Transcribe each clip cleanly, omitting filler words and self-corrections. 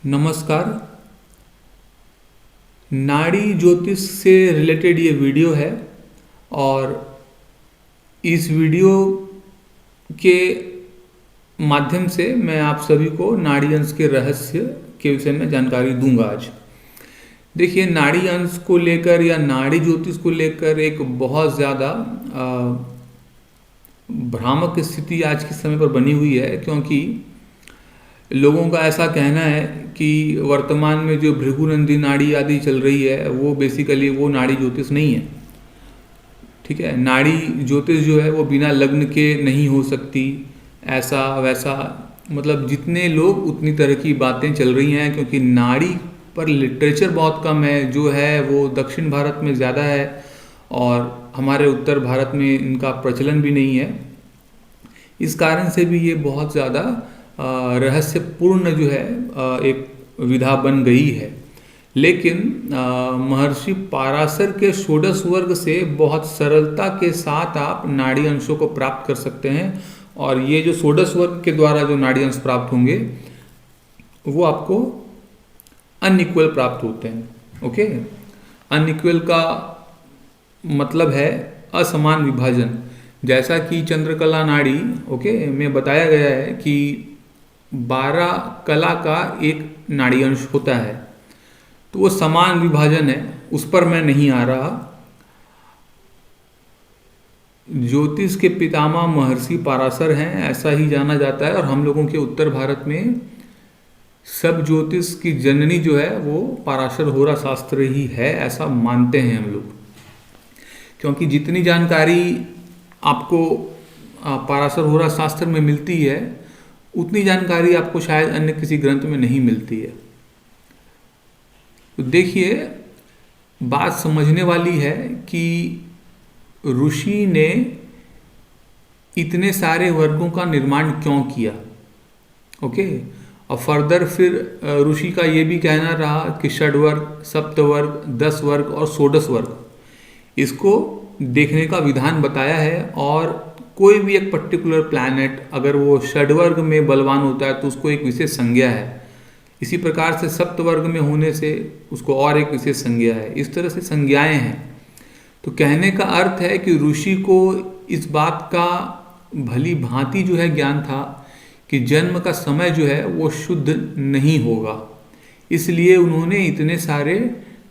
नमस्कार। नाड़ी ज्योतिष से रिलेटेड ये वीडियो है और इस वीडियो के माध्यम से मैं आप सभी को नाड़ी अंश के रहस्य के विषय में जानकारी दूंगा। आज देखिए, नाड़ी अंश को लेकर या नाड़ी ज्योतिष को लेकर एक बहुत ज़्यादा भ्रामक स्थिति आज के समय पर बनी हुई है, क्योंकि लोगों का ऐसा कहना है कि वर्तमान में जो भृगुनंदी नाड़ी आदि चल रही है वो बेसिकली वो नाड़ी ज्योतिष नहीं है। ठीक है, नाड़ी ज्योतिष जो है वो बिना लग्न के नहीं हो सकती, ऐसा वैसा, मतलब जितने लोग उतनी तरह की बातें चल रही हैं, क्योंकि नाड़ी पर लिटरेचर बहुत कम है। जो है वो दक्षिण भारत में ज़्यादा है और हमारे उत्तर भारत में इनका प्रचलन भी नहीं है। इस कारण से भी ये बहुत ज़्यादा रहस्यपूर्ण जो है एक विधा बन गई है। लेकिन महर्षि पाराशर के षोडश वर्ग से बहुत सरलता के साथ आप नाड़ी अंशों को प्राप्त कर सकते हैं, और ये जो षोडश वर्ग के द्वारा जो नाड़ी अंश प्राप्त होंगे वो आपको अनइक्वल प्राप्त होते हैं। ओके, अनइक्वल का मतलब है असमान विभाजन। जैसा कि चंद्रकला नाड़ी में बताया गया है कि 12 कला का एक नाड़ी अंश होता है, तो वो समान विभाजन है, उस पर मैं नहीं आ रहा। ज्योतिष के पितामह महर्षि पाराशर हैं, ऐसा ही जाना जाता है, और हम लोगों के उत्तर भारत में सब ज्योतिष की जननी जो है वो पाराशर होरा शास्त्र ही है, ऐसा मानते हैं हम लोग। क्योंकि जितनी जानकारी आपको पाराशर होरा शास्त्र में मिलती है उतनी जानकारी आपको शायद अन्य किसी ग्रंथ में नहीं मिलती है। तो देखिए, बात समझने वाली है कि ऋषि ने इतने सारे वर्गों का निर्माण क्यों किया। और फर्दर फिर ऋषि का ये भी कहना रहा कि षड्वर्ग, सप्तवर्ग, 10 वर्ग और षोडश वर्ग, इसको देखने का विधान बताया है। और कोई भी एक पर्टिकुलर प्लैनेट अगर वो षड्वर्ग में बलवान होता है तो उसको एक विशेष संज्ञा है। इसी प्रकार से सप्तवर्ग में होने से उसको और एक विशेष संज्ञा है। इस तरह से संज्ञाएं हैं। तो कहने का अर्थ है कि ऋषि को इस बात का भली भांति जो है ज्ञान था कि जन्म का समय जो है वो शुद्ध नहीं होगा, इसलिए उन्होंने इतने सारे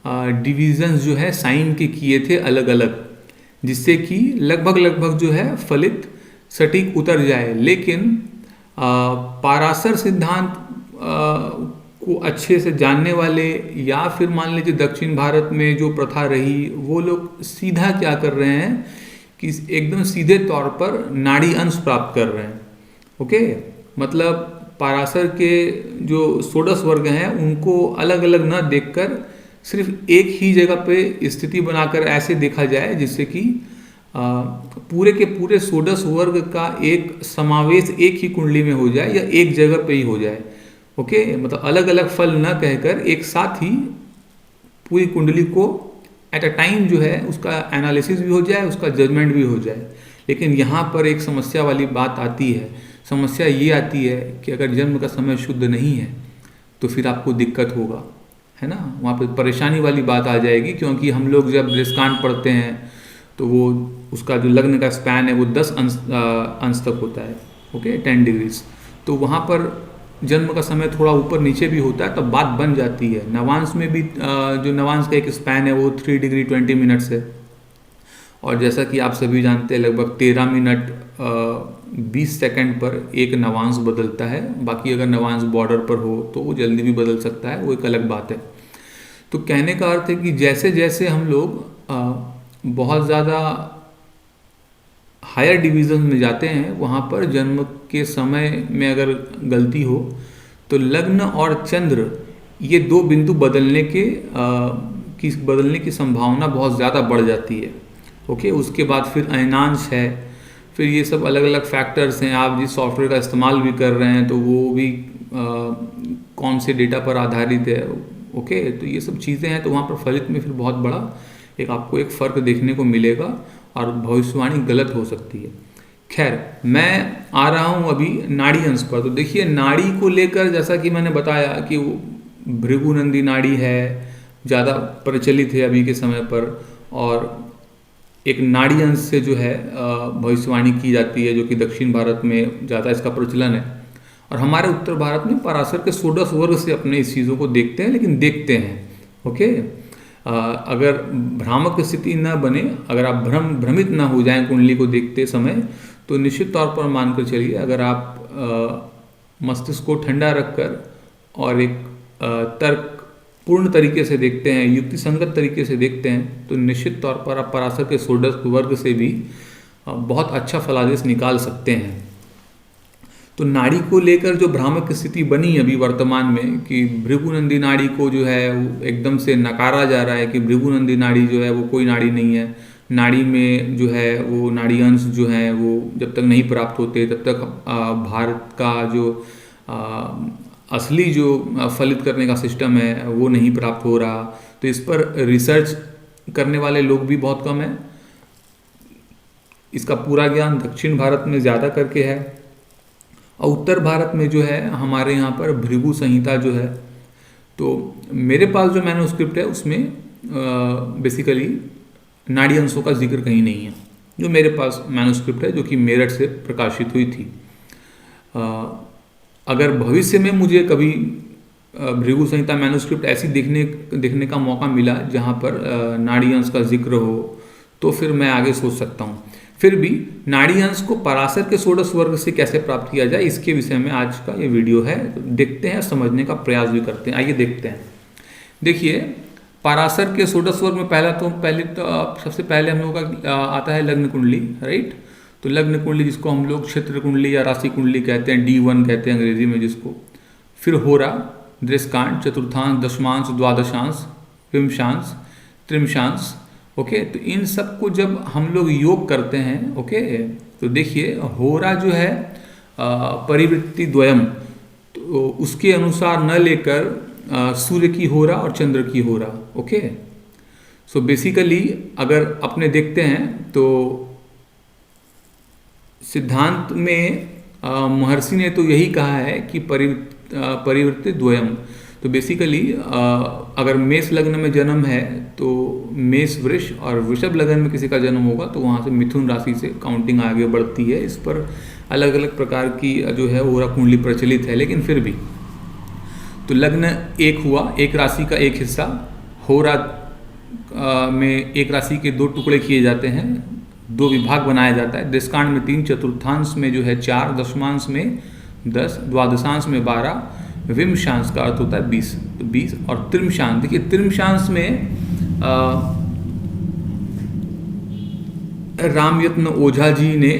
डिविजन्स जो है साइन के किए थे अलग अलग, जिससे कि लगभग जो है फलित सटीक उतर जाए। लेकिन पाराशर सिद्धांत को अच्छे से जानने वाले, या फिर मान लीजिए दक्षिण भारत में जो प्रथा रही, वो लोग सीधा क्या कर रहे हैं कि एकदम सीधे तौर पर नाड़ी अंश प्राप्त कर रहे हैं। मतलब पाराशर के जो षोडश वर्ग हैं उनको अलग अलग न देखकर सिर्फ एक ही जगह पे स्थिति बनाकर ऐसे देखा जाए जिससे कि पूरे के पूरे षोडश वर्ग का एक समावेश एक ही कुंडली में हो जाए या एक जगह पे ही हो जाए। मतलब अलग अलग फल न कहकर एक साथ ही पूरी कुंडली को एट अ टाइम जो है उसका एनालिसिस भी हो जाए, उसका जजमेंट भी हो जाए। लेकिन यहाँ पर एक समस्या वाली बात आती है। समस्या ये आती है कि अगर जन्म का समय शुद्ध नहीं है तो फिर आपको दिक्कत होगा, है ना। वहाँ पर परेशानी वाली बात आ जाएगी, क्योंकि हम लोग जब बृहस्कांड पढ़ते हैं तो वो उसका जो लग्न का स्पैन है वो 10 अंश तक होता है, 10 डिग्रीज। तो वहाँ पर जन्म का समय थोड़ा ऊपर नीचे भी होता है, तब बात बन जाती है। नवांश में भी जो नवांश का एक स्पैन है वो 3 डिग्री 20 मिनट्स है, और जैसा कि आप सभी जानते हैं लगभग 13 मिनट 20 सेकंड पर एक नवांश बदलता है। बाकी अगर नवांश बॉर्डर पर हो तो वो जल्दी भी बदल सकता है, वो एक अलग बात है। तो कहने का अर्थ है कि जैसे जैसे हम लोग बहुत ज़्यादा हायर डिवीजन में जाते हैं, वहाँ पर जन्म के समय में अगर गलती हो तो लग्न और चंद्र ये 2 बिंदु बदलने की संभावना बहुत ज़्यादा बढ़ जाती है। उसके बाद फिर अयनांश है, फिर ये सब अलग अलग फैक्टर्स हैं। आप जिस सॉफ्टवेयर का इस्तेमाल भी कर रहे हैं तो वो भी कौन से डेटा पर आधारित है। तो ये सब चीज़ें हैं, तो वहाँ पर फलित में फिर बहुत बड़ा आपको एक फ़र्क देखने को मिलेगा और भविष्यवाणी गलत हो सकती है। खैर, मैं आ रहा हूँ अभी नाड़ी अंश पर। तो देखिए, नाड़ी को लेकर जैसा कि मैंने बताया कि भृगुनंदी नाड़ी है, ज़्यादा प्रचलित है अभी के समय पर, और एक नाड़ी अंश से जो है भविष्यवाणी की जाती है, जो कि दक्षिण भारत में ज़्यादा इसका प्रचलन है। और हमारे उत्तर भारत में पराशर के षोडश वर्ग से अपने इस चीज़ों को देखते हैं, लेकिन देखते हैं। ओके, अगर भ्रामक स्थिति न बने, अगर आप भ्रमित ना हो जाएं कुंडली को देखते समय, तो निश्चित तौर पर मानकर चलिए, अगर आप मस्तिष्क को ठंडा रखकर और एक तर्क पूर्ण तरीके से देखते हैं, युक्ति संगत तरीके से देखते हैं, तो निश्चित तौर पर आप पराशर के षोडश वर्ग से भी बहुत अच्छा फलादेश निकाल सकते हैं। तो नाड़ी को लेकर जो भ्रामक स्थिति बनी अभी वर्तमान में कि भृगुनंदी नाड़ी को जो है वो एकदम से नकारा जा रहा है कि भृगुनंदी नाड़ी जो है वो कोई नाड़ी नहीं है, नाड़ी में जो है वो नाड़ी अंश जो है वो जब तक नहीं प्राप्त होते तब तक भारत का जो असली जो फलित करने का सिस्टम है वो नहीं प्राप्त हो रहा। तो इस पर रिसर्च करने वाले लोग भी बहुत कम हैं। इसका पूरा ज्ञान दक्षिण भारत में ज़्यादा करके है, और उत्तर भारत में जो है हमारे यहाँ पर भृगु संहिता जो है, तो मेरे पास जो मैन्युस्क्रिप्ट है उसमें बेसिकली नाड़ी अंशों का जिक्र कहीं नहीं है। जो मेरे पास मैन्युस्क्रिप्ट है जो कि मेरठ से प्रकाशित हुई थी, अगर भविष्य में मुझे कभी भृगु संहिता मैन्युस्क्रिप्ट ऐसी देखने का मौका मिला जहाँ पर नाड़ी अंश का जिक्र हो, तो फिर मैं आगे सोच सकता हूँ। फिर भी नाड़ी अंश को पराशर के षोडश वर्ग से कैसे प्राप्त किया जाए, इसके विषय में आज का ये वीडियो है। तो देखते हैं, समझने का प्रयास भी करते हैं। आइए देखते हैं। देखिए, पराशर के षोडश वर्ग में सबसे पहले हम लोग का आता है लग्न कुंडली, राइट। तो लग्न कुंडली जिसको हम लोग क्षेत्र कुंडली या राशि कुंडली कहते हैं, D1 कहते हैं अंग्रेजी में जिसको। फिर होरा, दृष्कांठ, चतुर्थांश, दशमांश, द्वादशांश, विंशांश, त्रिंशांश। ओके, तो इन सब को जब हम लोग योग करते हैं, ओके, तो देखिए होरा जो है परिवृत्ति द्वयम, तो उसके अनुसार न लेकर सूर्य की होरा और चंद्र की होरा। ओके, सो बेसिकली अगर अपने देखते हैं तो सिद्धांत में महर्षि ने तो यही कहा है कि परिवृत्ति द्वयम। तो बेसिकली अगर मेष लग्न में जन्म है तो मेष वृष, और वृषभ लग्न में किसी का जन्म होगा तो वहाँ से मिथुन राशि से काउंटिंग आगे बढ़ती है। इस पर अलग अलग प्रकार की जो है होरा कुंडली प्रचलित है, लेकिन फिर भी तो लग्न एक हुआ, एक राशि का एक हिस्सा। होरा में एक राशि के दो टुकड़े किए जाते हैं, दो विभाग बनाया जाता है। दशकांड में 3, चतुर्थांश में जो है 4, दशमांश में 10, द्वादशांश में 12, विंशांश का अर्थ होता है 20। तो 20 और त्रिंशांश, देखिए त्रिंशांश में रामयत्न ओझा जी ने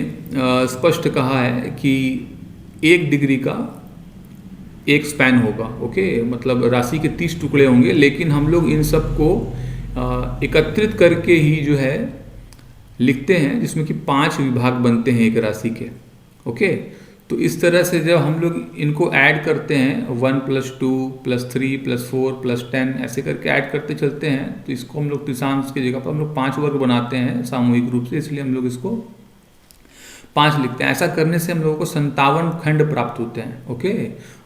स्पष्ट कहा है कि 1 डिग्री का एक स्पैन होगा। ओके, मतलब राशि के 30 टुकड़े होंगे, लेकिन हम लोग इन सब को एकत्रित करके ही जो है लिखते हैं, जिसमें कि 5 विभाग बनते हैं एक राशि के। ओके, तो इस तरह से जब हम लोग इनको ऐड करते हैं 1 + 2 + 3 + 4 + 10 ऐसे करके ऐड करते चलते हैं, तो इसको हम लोग त्रिशांश की जगह पर हम लोग 5 वर्ग बनाते हैं सामूहिक रूप से, इसलिए हम लोग इसको 5 लिखते हैं। ऐसा करने से हम लोगों को 57 खंड प्राप्त होते हैं। ओके,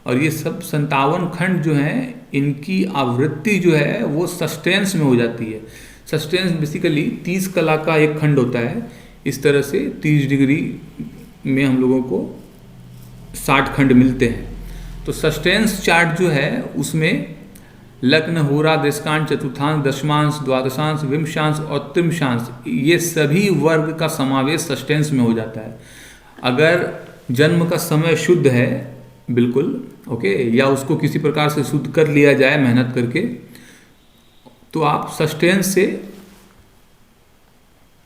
और ये सब 57 खंड जो हैं इनकी आवृत्ति जो है वो सस्टेंस में हो जाती है। सस्टेंस बेसिकली 30 कला का एक खंड होता है। इस तरह से 30 डिग्री में हम लोगों को 60 खंड मिलते हैं। तो सस्टेंस चार्ट जो है उसमें लग्न, होरा, दशकांठ, चतुर्थांश, दशमांश, द्वादशांश, विंशांश और त्रिंशांश, ये सभी वर्ग का समावेश सस्टेंस में हो जाता है। अगर जन्म का समय शुद्ध है बिल्कुल, ओके, या उसको किसी प्रकार से शुद्ध कर लिया जाए मेहनत करके, तो आप सस्टेंस से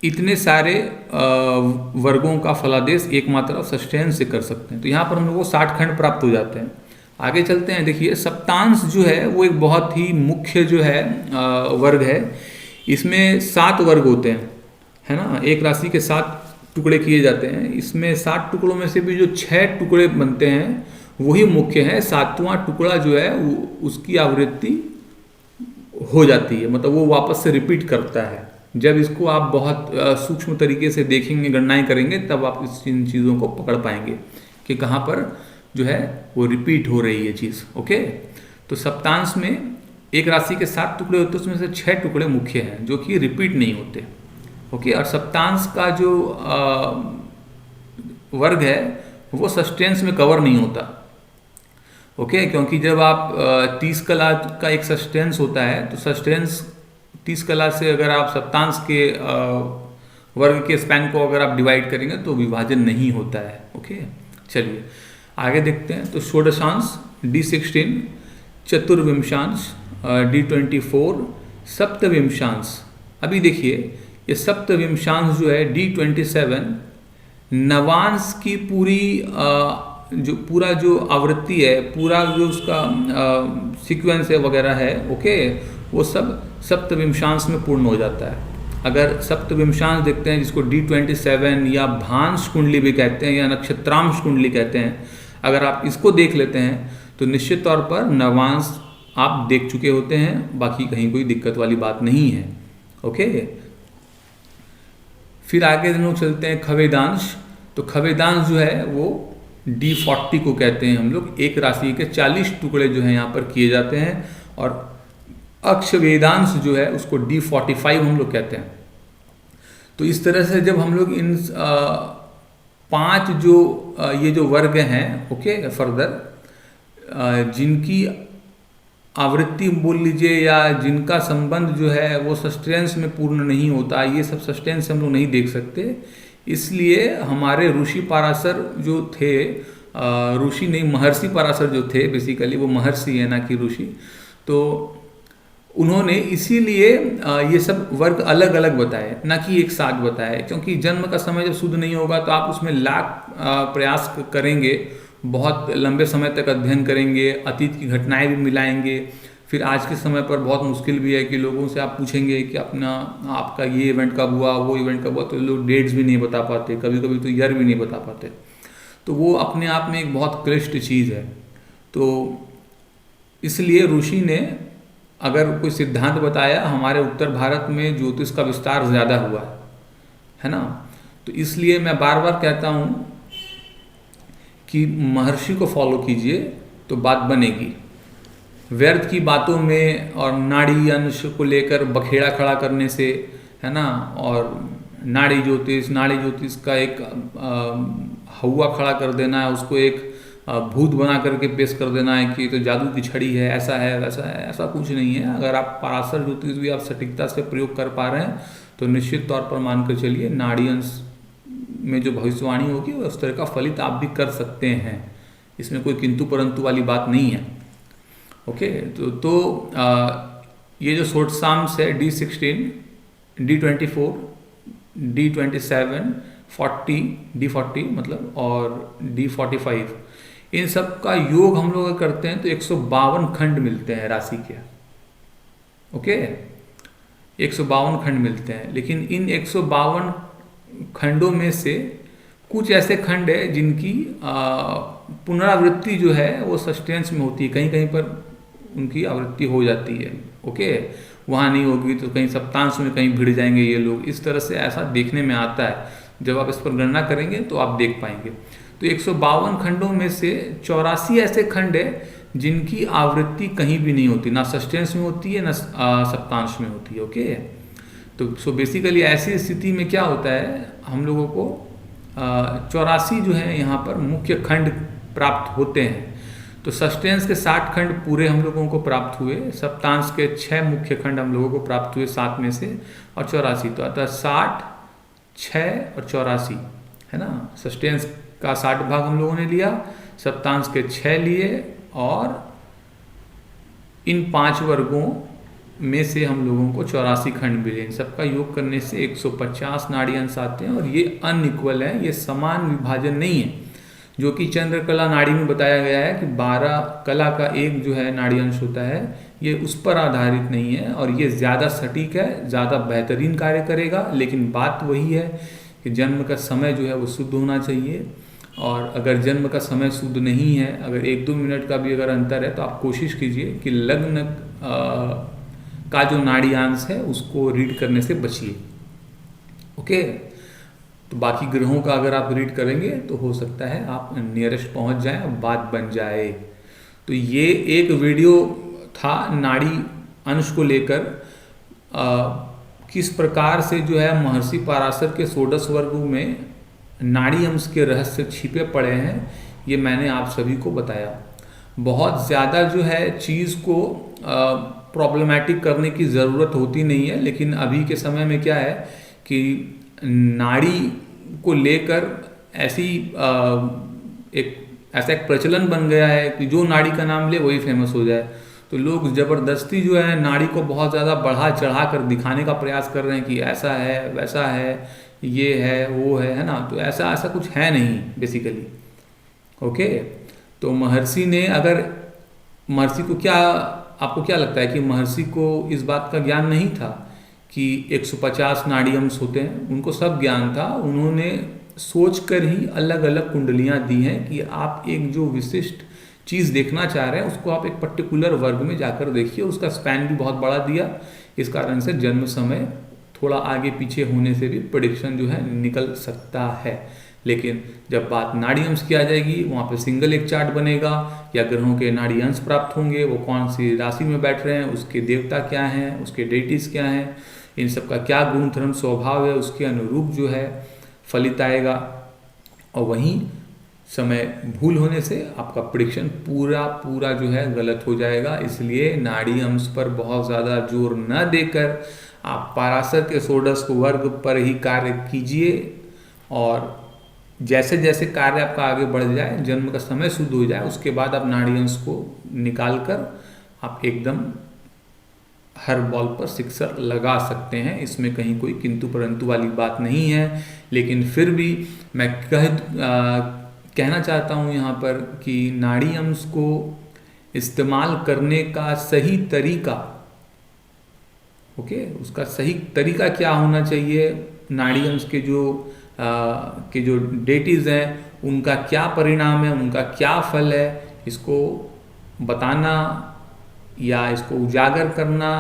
इतने सारे वर्गों का फलादेश एकमात्र आप सस्टेंस से कर सकते हैं। तो यहाँ पर हम लोग को 60 खंड प्राप्त हो जाते हैं। आगे चलते हैं। देखिए, सप्तांश जो है वो एक बहुत ही मुख्य जो है वर्ग है। इसमें 7 वर्ग होते हैं, है ना। एक राशि के 7 टुकड़े किए जाते हैं। इसमें 7 टुकड़ों में से भी जो 6 टुकड़े बनते हैं वही मुख्य है। 7वां टुकड़ा जो है उसकी आवृत्ति हो जाती है, मतलब वो वापस से रिपीट करता है। जब इसको आप बहुत सूक्ष्म तरीके से देखेंगे, गणनाएं करेंगे, तब आप इन चीज़ों को पकड़ पाएंगे कि कहाँ पर जो है वो रिपीट हो रही है चीज़। ओके, तो सप्तांश में एक राशि के 7 टुकड़े होते हैं, उसमें से 6 टुकड़े मुख्य हैं जो कि रिपीट नहीं होते। ओके, और सप्तांश का जो वर्ग है वो सस्टेंस में कवर नहीं होता। ओके, क्योंकि जब आप 30 कला का एक सस्टेंस होता है तो सस्टेंस 30 कला से अगर आप सप्तांश के वर्ग के स्पैन को अगर आप डिवाइड करेंगे तो विभाजन नहीं होता है। ओके, चलिए आगे देखते हैं। तो षोडशांश D16, चतुर्विंशांश D24, सप्तविंशांश। अभी देखिए ये सप्तविंशांश जो है D27 नवांश की पूरी जो पूरा जो आवृत्ति है, पूरा जो उसका सीक्वेंस है वगैरह है, ओके, वो सब सप्तविंशांश में पूर्ण हो जाता है। अगर सप्तविंशांश देखते हैं जिसको D27 या भांस कुंडली भी कहते हैं या नक्षत्रांश कुंडली कहते हैं, अगर आप इसको देख लेते हैं तो निश्चित तौर पर नवांश आप देख चुके होते हैं, बाकी कहीं कोई दिक्कत वाली बात नहीं है। ओके, फिर आगे हम लोग चलते हैं खवेदांश। तो खवेदांश जो है वो D40 को कहते हैं हम लोग। एक राशि के 40 टुकड़े जो है यहाँ पर किए जाते हैं, और अक्षवेदांश जो है उसको D45 हम लोग कहते हैं। तो इस तरह से जब हम लोग इन 5 जो ये जो वर्ग हैं, ओके, फर्दर जिनकी आवृत्ति बोल लीजिए या जिनका संबंध जो है वो सस्टेंस में पूर्ण नहीं होता, ये सब सस्टेंस हम लोग नहीं देख सकते। इसलिए हमारे ऋषि पराशर जो थे, ऋषि नहीं महर्षि पराशर जो थे, बेसिकली वो महर्षि है ना कि ऋषि, तो उन्होंने इसीलिए ये सब वर्ग अलग अलग बताए, ना कि एक साथ बताए। क्योंकि जन्म का समय जब शुद्ध नहीं होगा तो आप उसमें लाख प्रयास करेंगे, बहुत लंबे समय तक अध्ययन करेंगे, अतीत की घटनाएं भी मिलाएंगे। फिर आज के समय पर बहुत मुश्किल भी है कि लोगों से आप पूछेंगे कि आपका ये इवेंट कब हुआ, वो इवेंट कब हुआ, तो लोग डेट्स भी नहीं बता पाते, कभी कभी तो ईयर भी नहीं बता पाते। तो वो अपने आप में एक बहुत क्लिष्ट चीज़ है। तो इसलिए ऋषि ने अगर कोई सिद्धांत बताया, हमारे उत्तर भारत में ज्योतिष का विस्तार ज़्यादा हुआ है ना। तो इसलिए मैं बार बार कहता हूँ कि महर्षि को फॉलो कीजिए तो बात बनेगी। व्यर्थ की बातों में और नाड़ी अंश को लेकर बखेड़ा खड़ा करने से, है ना, और नाड़ी ज्योतिष का एक हवा खड़ा कर देना है, उसको एक भूत बना करके पेश कर देना है कि तो जादू की छड़ी है, ऐसा है वैसा है, ऐसा कुछ नहीं है। अगर आप पराशर ज्योतिष भी आप सटीकता से प्रयोग कर पा रहे हैं तो निश्चित तौर पर मानकर चलिए नाड़ी अंश में जो भविष्यवाणी होगी उस तरह का फलित आप भी कर सकते हैं। इसमें कोई किंतु परंतु वाली बात नहीं है। ओके, तो ये जो षोडशांश है D16, D24, D27, 40, D40 मतलब, और D45, इन सब का योग हम लोग करते हैं तो 152 खंड मिलते हैं राशि के। ओके, 152 खंड मिलते हैं। लेकिन इन 152 खंडों में से कुछ ऐसे खंड है जिनकी पुनरावृत्ति जो है वो सस्टेंस में होती है, कहीं कहीं पर उनकी आवृत्ति हो जाती है। ओके, वहाँ नहीं होगी तो कहीं सप्तांश में कहीं भिड़ जाएंगे ये लोग। इस तरह से ऐसा देखने में आता है, जब आप इस पर गणना करेंगे तो आप देख पाएंगे। तो 152 खंडों में से 84 ऐसे खंड है जिनकी आवृत्ति कहीं भी नहीं होती, ना सस्टेंस में होती है ना सप्तांश में होती है। ओके, तो सो बेसिकली ऐसी स्थिति में क्या होता है, हम लोगों को 84 जो है यहाँ पर मुख्य खंड प्राप्त होते हैं। तो सस्टेंस के 60 खंड पूरे हम लोगों को प्राप्त हुए, सप्तांश के 6 मुख्य खंड हम लोगों को प्राप्त हुए 7 में से, और 84 तो अतः 60, 6 और 84 है ना। सस्टेंस का 60 भाग हम लोगों ने लिया, सप्तांश के 6 लिए, और इन 5 वर्गों में से हम लोगों को 84 खंड मिले। इन सबका योग करने से 150 नाड़ी अंश आते हैं, और ये अनइक्वल है, ये समान विभाजन नहीं है, जो कि चंद्रकला नाड़ी में बताया गया है कि 12 कला का एक जो है नाड़ी अंश होता है, ये उस पर आधारित नहीं है, और ये ज़्यादा सटीक है, ज़्यादा बेहतरीन कार्य करेगा। लेकिन बात वही है कि जन्म का समय जो है वो शुद्ध होना चाहिए, और अगर जन्म का समय शुद्ध नहीं है, अगर 1-2 मिनट का भी अगर अंतर है, तो आप कोशिश कीजिए कि लग्न का जो नाड़ी अंश है उसको रीड करने से बचिए। ओके, तो बाकी ग्रहों का अगर आप रीड करेंगे तो हो सकता है आप नियरेस्ट पहुंच जाएं और बात बन जाए। तो ये एक वीडियो था नाड़ी अंश को लेकर, किस प्रकार से जो है महर्षि पराशर के षोडश वर्ग में नाड़ी अंश के रहस्य छिपे पड़े हैं, ये मैंने आप सभी को बताया। बहुत ज़्यादा जो है चीज़ को प्रॉब्लमैटिक करने की ज़रूरत होती नहीं है, लेकिन अभी के समय में क्या है कि नाड़ी को लेकर ऐसा एक प्रचलन बन गया है कि जो नाड़ी का नाम ले वही फेमस हो जाए। तो लोग ज़बरदस्ती जो है नाड़ी को बहुत ज़्यादा बढ़ा चढ़ा कर दिखाने का प्रयास कर रहे हैं कि ऐसा है, वैसा है, ये है, वो है ना। तो ऐसा कुछ है नहीं बेसिकली। ओके, तो महर्षि ने आपको क्या लगता है कि महर्षि को इस बात का ज्ञान नहीं था कि 150 नाड़ी अंश होते हैं? उनको सब ज्ञान था। उन्होंने सोचकर ही अलग अलग कुंडलियां दी हैं कि आप एक जो विशिष्ट चीज़ देखना चाह रहे हैं उसको आप एक पर्टिकुलर वर्ग में जाकर देखिए। उसका स्पैन भी बहुत बड़ा दिया, इस कारण से जन्म समय थोड़ा आगे पीछे होने से भी प्रेडिक्शन जो है निकल सकता है। लेकिन जब बात नाड़ी अंश की आ जाएगी, वहाँ पे सिंगल एक चार्ट बनेगा या ग्रहों के नाड़ी अंश प्राप्त होंगे, वो कौन सी राशि में बैठ रहे हैं, उसके देवता क्या हैं, उसके डेटीज क्या हैं, इन सब का क्या गुण धर्म स्वभाव है, उसके अनुरूप जो है फलित आएगा। और वहीं समय भूल होने से आपका प्रेडिक्शन पूरा जो है गलत हो जाएगा। इसलिए नाड़ी अंश पर बहुत ज़्यादा जोर न देकर आप पराशर के षोडश वर्ग पर ही कार्य कीजिए, और जैसे जैसे कार्य आपका आगे बढ़ जाए, जन्म का समय शुद्ध हो जाए, उसके बाद आप नाड़ी अंश को निकाल कर आप एकदम हर बॉल पर सिक्सर लगा सकते हैं। इसमें कहीं कोई किंतु परंतु वाली बात नहीं है। लेकिन फिर भी मैं कहना चाहता हूँ यहाँ पर कि नाड़ी अंश को इस्तेमाल करने का सही तरीका, उसका सही तरीका क्या होना चाहिए, नाड़ी अंश के जो डेटीज हैं उनका क्या परिणाम है, उनका क्या फल है, इसको बताना या इसको उजागर करना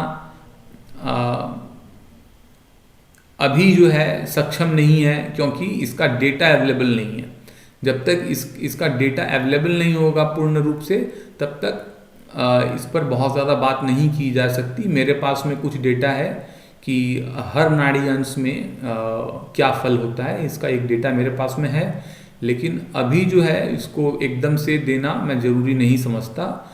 अभी जो है सक्षम नहीं है, क्योंकि इसका डेटा अवेलेबल नहीं है। जब तक इसका डेटा अवेलेबल नहीं होगा पूर्ण रूप से, तब तक इस पर बहुत ज़्यादा बात नहीं की जा सकती। मेरे पास में कुछ डेटा है कि हर नाड़ी अंश में क्या फल होता है, इसका एक डेटा मेरे पास में है, लेकिन अभी जो है इसको एकदम से देना मैं ज़रूरी नहीं समझता।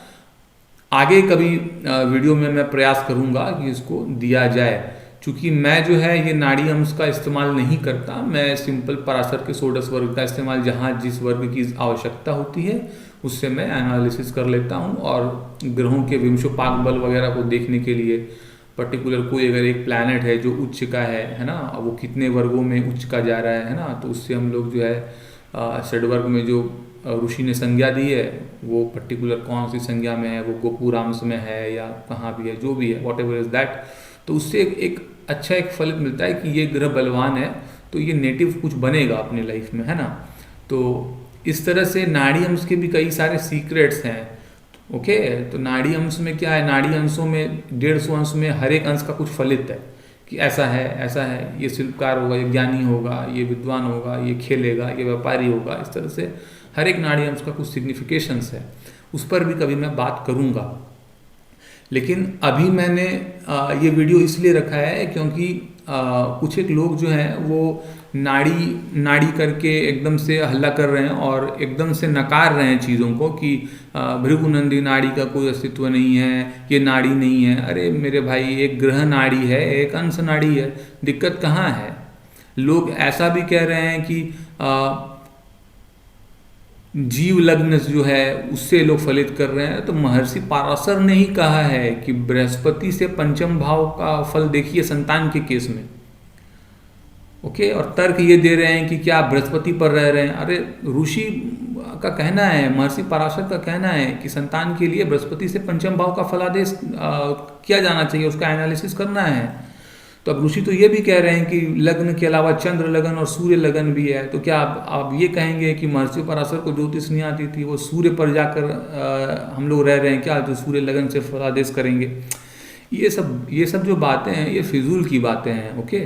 आगे कभी वीडियो में मैं प्रयास करूंगा कि इसको दिया जाए। चूँकि मैं जो है ये नाड़ी अंश का इस्तेमाल नहीं करता, मैं सिंपल पराशर के षोडश वर्ग का इस्तेमाल जहाँ जिस वर्ग की आवश्यकता होती है उससे मैं एनालिसिस कर लेता हूँ। और ग्रहों के विंशोपाक बल वगैरह को देखने के लिए पर्टिकुलर कोई अगर एक प्लैनेट है जो उच्च का है ना, वो कितने वर्गों में उच्च का जा रहा है ना, तो उससे हम लोग जो है षडवर्ग में जो ऋषि ने संज्ञा दी है वो पर्टिकुलर कौन सी संज्ञा में है, वो गोपुरांश में है या कहाँ भी है, जो भी है वॉट एवर इज दैट, तो उससे एक अच्छा एक फल मिलता है कि ये ग्रह बलवान है तो ये नेटिव कुछ बनेगा अपने लाइफ में, है ना। तो इस तरह से नाड़ी अंश के भी कई सारे सीक्रेट्स हैं। ओके, तो नाड़ी अंश में क्या है, नाड़ी अंशों में 150 अंश में हर एक अंश का कुछ फलित है कि ऐसा है, ये शिल्पकार होगा, ये ज्ञानी होगा, ये विद्वान होगा, ये खेलेगा, ये व्यापारी होगा। इस तरह से हर एक नाड़ी अंश का कुछ सिग्निफिकेशंस है, उस पर भी कभी मैं बात करूँगा। लेकिन अभी मैंने ये वीडियो इसलिए रखा है क्योंकि कुछ एक लोग जो हैं वो नाड़ी करके एकदम से हल्ला कर रहे हैं और एकदम से नकार रहे हैं चीज़ों को कि भृगुनंदी नाड़ी का कोई अस्तित्व नहीं है, ये नाड़ी नहीं है। अरे मेरे भाई, एक ग्रह नाड़ी है, एक अंश नाड़ी है, दिक्कत कहाँ है। लोग ऐसा भी कह रहे हैं कि जीव लग्न जो है उससे लोग फलित कर रहे हैं। तो महर्षि पराशर ने ही कहा है कि बृहस्पति से पंचम भाव का फल देखिए संतान के केस में। ओके, और तर्क ये दे रहे हैं कि क्या बृहस्पति पर रह रहे हैं। अरे ऋषि का कहना है, महर्षि पराशर का कहना है कि संतान के लिए बृहस्पति से पंचम भाव का फलादेश किया जाना चाहिए, उसका एनालिसिस करना है। तो अब ऋषि तो ये भी कह रहे हैं कि लग्न के अलावा चंद्र लगन और सूर्य लगन भी है। तो क्या आप ये कहेंगे कि महर्षि पराशर को ज्योतिष नहीं आती थी, वो सूर्य पर जाकर हम लोग रह रहे हैं क्या, जो सूर्य लगन से फलादेश करेंगे। ये सब जो बातें हैं ये फिजूल की बातें हैं। ओके,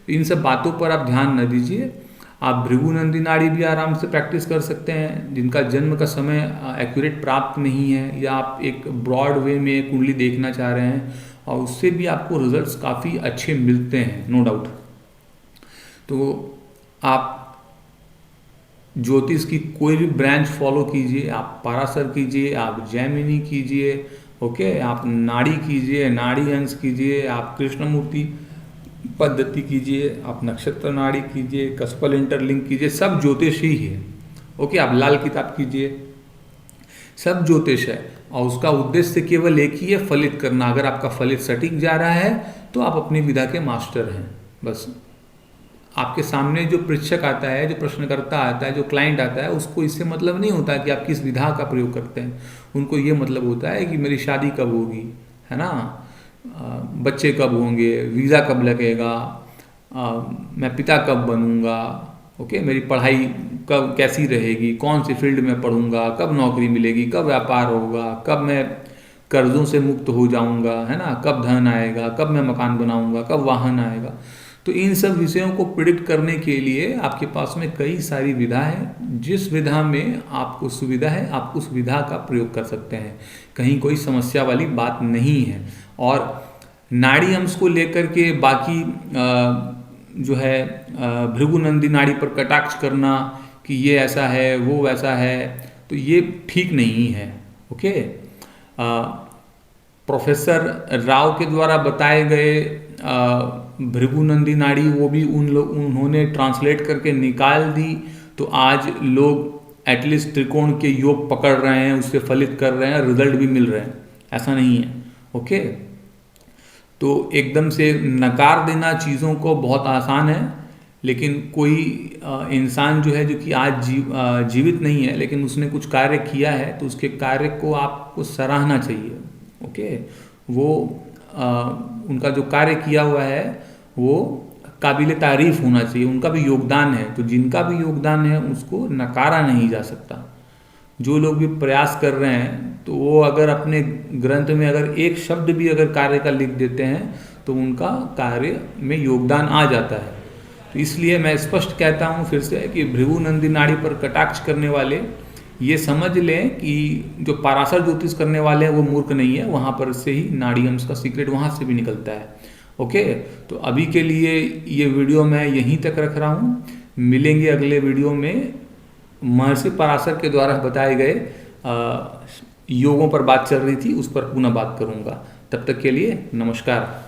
इन सब बातों पर आप ध्यान न दीजिए। आप भृगुनंदी नाड़ी भी आराम से प्रैक्टिस कर सकते हैं, जिनका जन्म का समय एक्यूरेट प्राप्त नहीं है, या आप एक ब्रॉड वे में कुंडली देखना चाह रहे हैं, और उससे भी आपको रिजल्ट्स काफ़ी अच्छे मिलते हैं, नो डाउट। तो आप ज्योतिष की कोई भी ब्रांच फॉलो कीजिए, आप पाराशर कीजिए, आप जैमिनी कीजिए, ओके, आप नाड़ी कीजिए, नाड़ी अंश कीजिए, आप कृष्णमूर्ति पद्धति कीजिए, आप नक्षत्र नाड़ी कीजिए, कस्पल इंटरलिंक कीजिए, सब ज्योतिष ही है। ओके, आप लाल किताब कीजिए, सब ज्योतिष है, और उसका उद्देश्य केवल एक ही है, फलित करना। अगर आपका फलित सटीक जा रहा है तो आप अपनी विधा के मास्टर हैं। बस आपके सामने जो परीक्षक आता है, जो प्रश्नकर्ता आता है, जो क्लाइंट आता है, उसको इससे मतलब नहीं होता कि आप किस विधा का प्रयोग करते हैं। उनको ये मतलब होता है कि मेरी शादी कब होगी, है ना, बच्चे कब होंगे, वीज़ा कब लगेगा, मैं पिता कब बनूंगा, ओके, मेरी पढ़ाई कब कैसी रहेगी, कौन सी फील्ड में पढ़ूंगा, कब नौकरी मिलेगी, कब व्यापार होगा, कब मैं कर्जों से मुक्त हो जाऊंगा, है ना, कब धन आएगा, कब मैं मकान बनाऊंगा, कब वाहन आएगा। तो इन सब विषयों को प्रिडिक्ट करने के लिए आपके पास में कई सारी विधा है। जिस विधा में आपको सुविधा है, आप उस विधा का प्रयोग कर सकते हैं, कहीं कोई समस्या वाली बात नहीं है। और नाड़ी अंश को लेकर के बाकी जो है भृगुनंदी नाड़ी पर कटाक्ष करना कि ये ऐसा है, वो वैसा है, तो ये ठीक नहीं है। ओके, प्रोफेसर राव के द्वारा बताए गए भृगुनंदी नाड़ी, वो भी उन्होंने ट्रांसलेट करके निकाल दी, तो आज लोग एटलीस्ट त्रिकोण के योग पकड़ रहे हैं, उससे फलित कर रहे हैं, रिजल्ट भी मिल रहे हैं। ऐसा नहीं है। ओके, तो एकदम से नकार देना चीज़ों को बहुत आसान है, लेकिन कोई इंसान जो है, जो कि आज जीवित नहीं है, लेकिन उसने कुछ कार्य किया है, तो उसके कार्य को आपको सराहना चाहिए। ओके, वो उनका जो कार्य किया हुआ है वो काबिल तारीफ होना चाहिए, उनका भी योगदान है, तो जिनका भी योगदान है उसको नकारा नहीं जा सकता। जो लोग भी प्रयास कर रहे हैं, तो वो अगर अपने ग्रंथ में अगर एक शब्द भी अगर कार्य का लिख देते हैं, तो उनका कार्य में योगदान आ जाता है। तो इसलिए मैं स्पष्ट कहता हूँ फिर से कि भृगुनंदी नाड़ी पर कटाक्ष करने वाले ये समझ लें कि जो पाराशर ज्योतिष करने वाले हैं वो मूर्ख नहीं है, वहाँ पर से ही नाड़ी अंश का सीक्रेट वहाँ से भी निकलता है। ओके, तो अभी के लिए ये वीडियो मैं यहीं तक रख रहा हूँ। मिलेंगे अगले वीडियो में। महर्षि पराशर के द्वारा बताए गए योगों पर बात चल रही थी, उस पर पुनः बात करूँगा। तब तक के लिए नमस्कार।